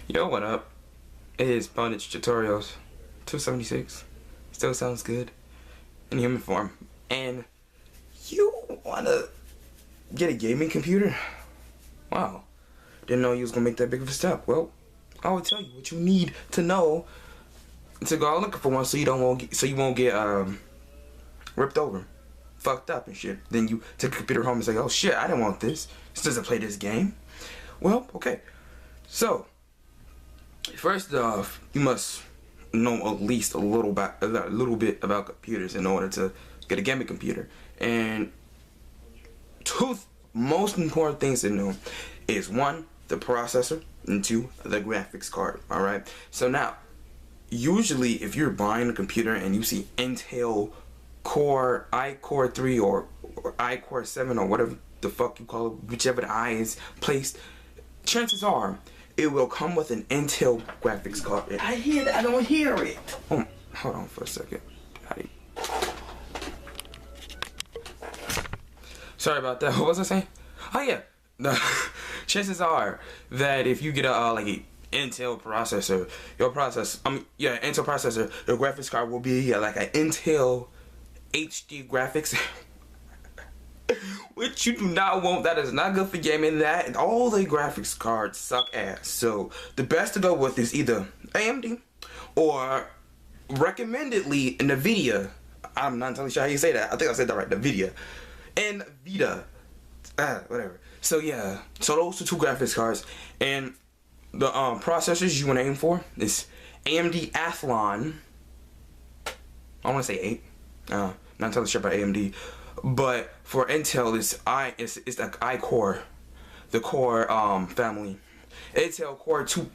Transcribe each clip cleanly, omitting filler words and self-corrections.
Yo, what up? It is Bondage Tutorials 276. Still sounds good in human form. And you wanna get a gaming computer? Wow. Didn't know you was gonna make that big of a step. Well, I will tell you what you need to know to go out looking for one so you won't get ripped over, fucked up and shit. Then you take a computer home and say, oh shit, I didn't want this. This doesn't play this game. Well, okay. So first off, you must know at least a little bit about computers in order to get a gaming computer. And two most important things to know is one, the processor, and two, the graphics card. All right. So now, usually, if you're buying a computer and you see Intel Core iCore 3 or iCore 7 or whatever the fuck you call it, whichever the I is placed, chances are it will come with an Intel graphics card. I hear that. I don't hear it. Oh, hold on for a second. Sorry about that. What was I saying? Oh yeah. The chances are that if you get a like a Intel processor, Intel processor, your graphics card will be like an Intel HD graphics. Which you do not want. That is not good for gaming. That and all the graphics cards suck ass. So the best to go with is either AMD or recommendedly NVIDIA. I'm not entirely sure how you say that. I think I said that right. NVIDIA. NVIDIA. Whatever. So yeah. So those are two graphics cards. And the processors you want to aim for is AMD Athlon. I want to say 8. Not entirely sure about AMD. But for Intel, it's the iCore, the Core family. Intel Core 2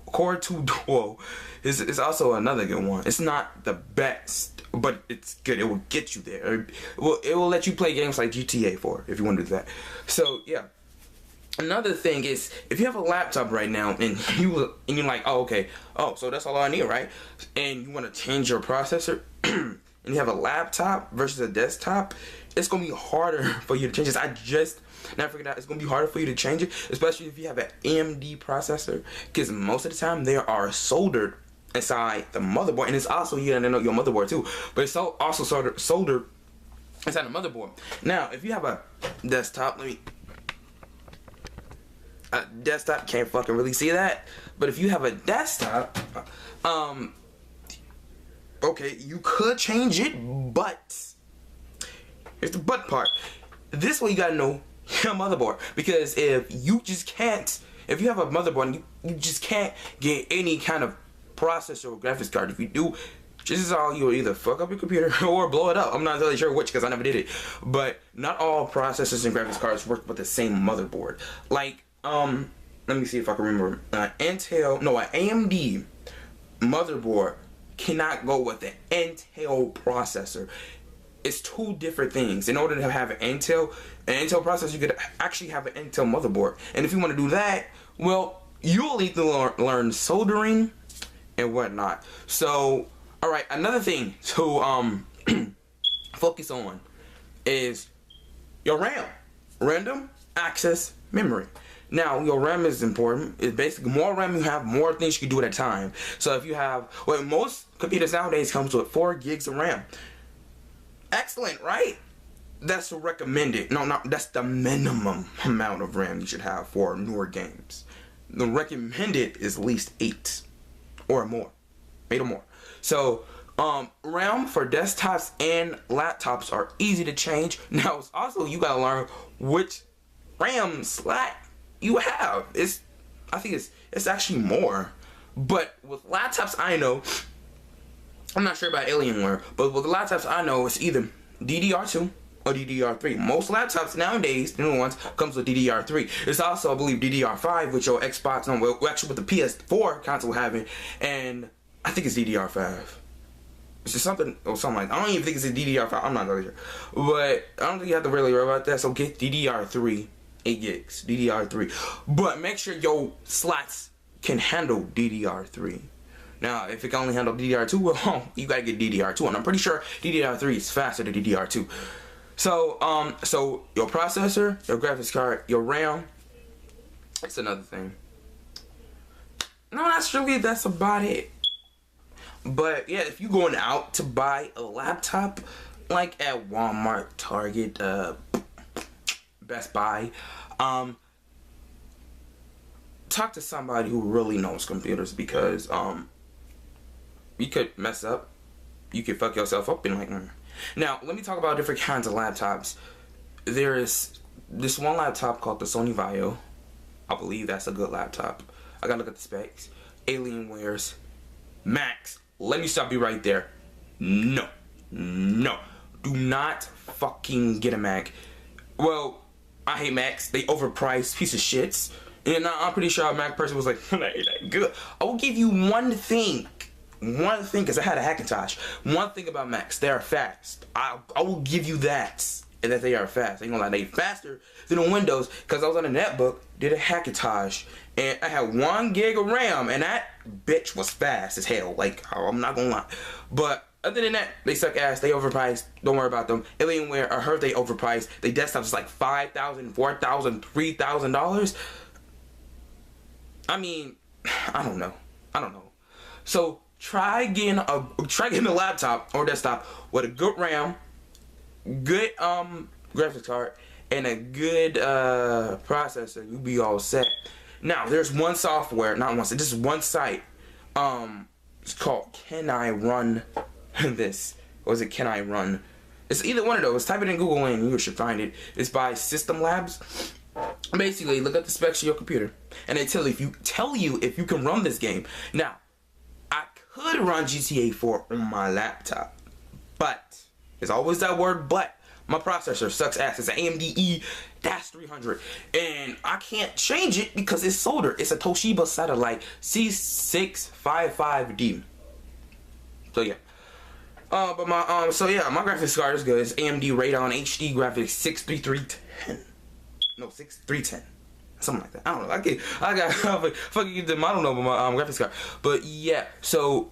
Core 2 Duo is also another good one. It's not the best, but it's good. It will get you there. It will let you play games like GTA 4 if you want to do that. So yeah. Another thing is, if you have a laptop right now and you're like, oh okay, so that's all I need, right? And you want to change your processor. And you have a laptop versus a desktop, it's gonna be harder for you to change this. I just now figured out it's gonna be harder for you to change it, especially if you have an AMD processor, because most of the time they are soldered inside the motherboard, and it's also your motherboard too, but it's also soldered inside the motherboard. Now, if you have a desktop, desktop can't fucking really see that, but if you have a desktop, okay, you could change it, but here's the but part. This way you gotta know your motherboard, because if you have a motherboard and you just can't get any kind of processor or graphics card, if you do, this is all, you'll either fuck up your computer or blow it up. I'm not really sure which, because I never did it. But not all processors and graphics cards work with the same motherboard. Like, let me see if I can remember. An AMD motherboard cannot go with an Intel processor. It's two different things. In order to have an Intel processor, you could actually have an Intel motherboard. And if you want to do that, well, you'll need to learn soldering and whatnot. So, alright, another thing to focus on is your RAM. Random access memory. Now, your RAM is important. It's basically more RAM you have, more things you can do at a time. So if you have, well, most computers nowadays comes with 4 gigs of RAM. Excellent, right? That's recommended. No, that's the minimum amount of RAM you should have for newer games. The recommended is at least 8 or more. 8 or more. So, RAM for desktops and laptops are easy to change. Now, also, you gotta learn which RAM slot you have. I think it's actually more. But with laptops, I know, I'm not sure about Alienware, but with the laptops I know, it's either DDR2 or DDR3. Most laptops nowadays, the new ones, comes with DDR3. It's also, I believe, DDR5, which your Xbox, actually with the PS4 console having, and I think it's DDR5. It's just something like, I don't even think it's a DDR5, I'm not really sure. But I don't think you have to really worry about that, so get DDR3, 8 gigs, DDR3. But make sure your slots can handle DDR3. Now, if it can only handle DDR2, well, you gotta get DDR2, and I'm pretty sure DDR3 is faster than DDR2. So, so your processor, your graphics card, your RAM, it's another thing. No, that's about it. But yeah, if you're going out to buy a laptop, like at Walmart, Target, Best Buy, talk to somebody who really knows computers, because you could mess up, you could fuck yourself up and like. Now let me talk about different kinds of laptops. There is this one laptop called the Sony Vaio. I believe that's a good laptop. I gotta look at the specs. Alienware's Macs. Let me stop you right there. No, do not fucking get a Mac. Well, I hate Macs. They overpriced piece of shits. And I'm pretty sure a Mac person was like, that ain't that good. I will give you one thing, because I had a Hackintosh. One thing about Macs, they are fast. I will give you that, and that they are fast. Ain't gonna lie, they faster than the Windows, because I was on a netbook, did a Hackintosh, and I had 1 gig of RAM, and that bitch was fast as hell. Like, I'm not gonna lie. But other than that, they suck ass. They overpriced. Don't worry about them. Alienware, I heard they overpriced. They desktops is like $5,000, $4,000, $3,000. I mean, I don't know. So try getting a laptop or desktop with a good RAM, good graphics card, and a good processor. You be all set. Now there's one software, this is one site. It's called Can I Run This? Or is it Can I Run? It's either one of those. Type it in Google and you should find it. It's by System Labs. Basically, look at the specs of your computer, and they tell you if you can run this game. Now, I could run GTA 4 on my laptop, but there's always that word "but." My processor sucks ass. It's an AMD E-300, and I can't change it because it's soldered. It's a Toshiba Satellite C655D. So yeah. But my my graphics card is good. It's AMD Radeon HD graphics 6310. No, 6310. Something like that. I don't know. I got fucking them. I don't know about my graphics card. But yeah, so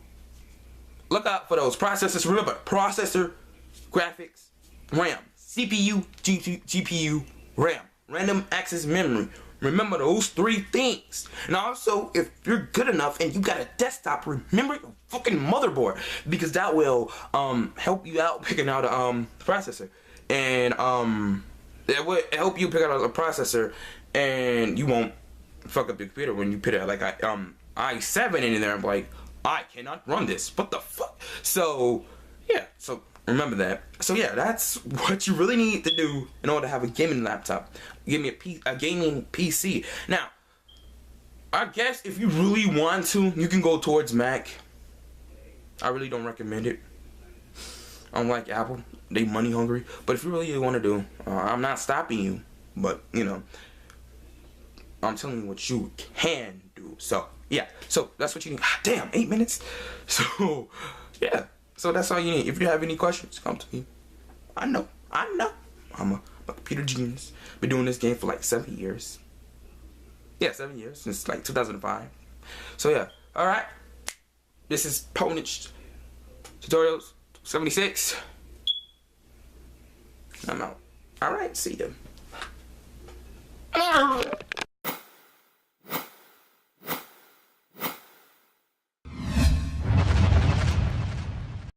look out for those processors. Remember, processor, graphics, RAM, CPU, GPU, RAM, random access memory. Remember those 3 things. And also, if you're good enough and you got a desktop, remember your fucking motherboard, because that will help you out picking out a processor, and it would help you pick out a processor, and you won't fuck up your computer when you put it like i7 in there. I'm like, I cannot run this. What the fuck? So yeah. So remember that. So yeah, that's what you really need to do in order to have a gaming laptop. Give me a gaming PC. Now, I guess if you really want to, you can go towards Mac. I really don't recommend it. Unlike Apple, they money hungry. But if you really want to do, I'm not stopping you. But, you know, I'm telling you what you can do. So, yeah. So, that's what you need. God damn, 8 minutes. So, yeah. So, that's all you need. If you have any questions, come to me. I know. I'm a computer genius. Been doing this game for like 7 years. Yeah, 7 years. Since like 2005. So, yeah. Alright. This is Ponage Tutorials 76. I'm out. Alright, see ya.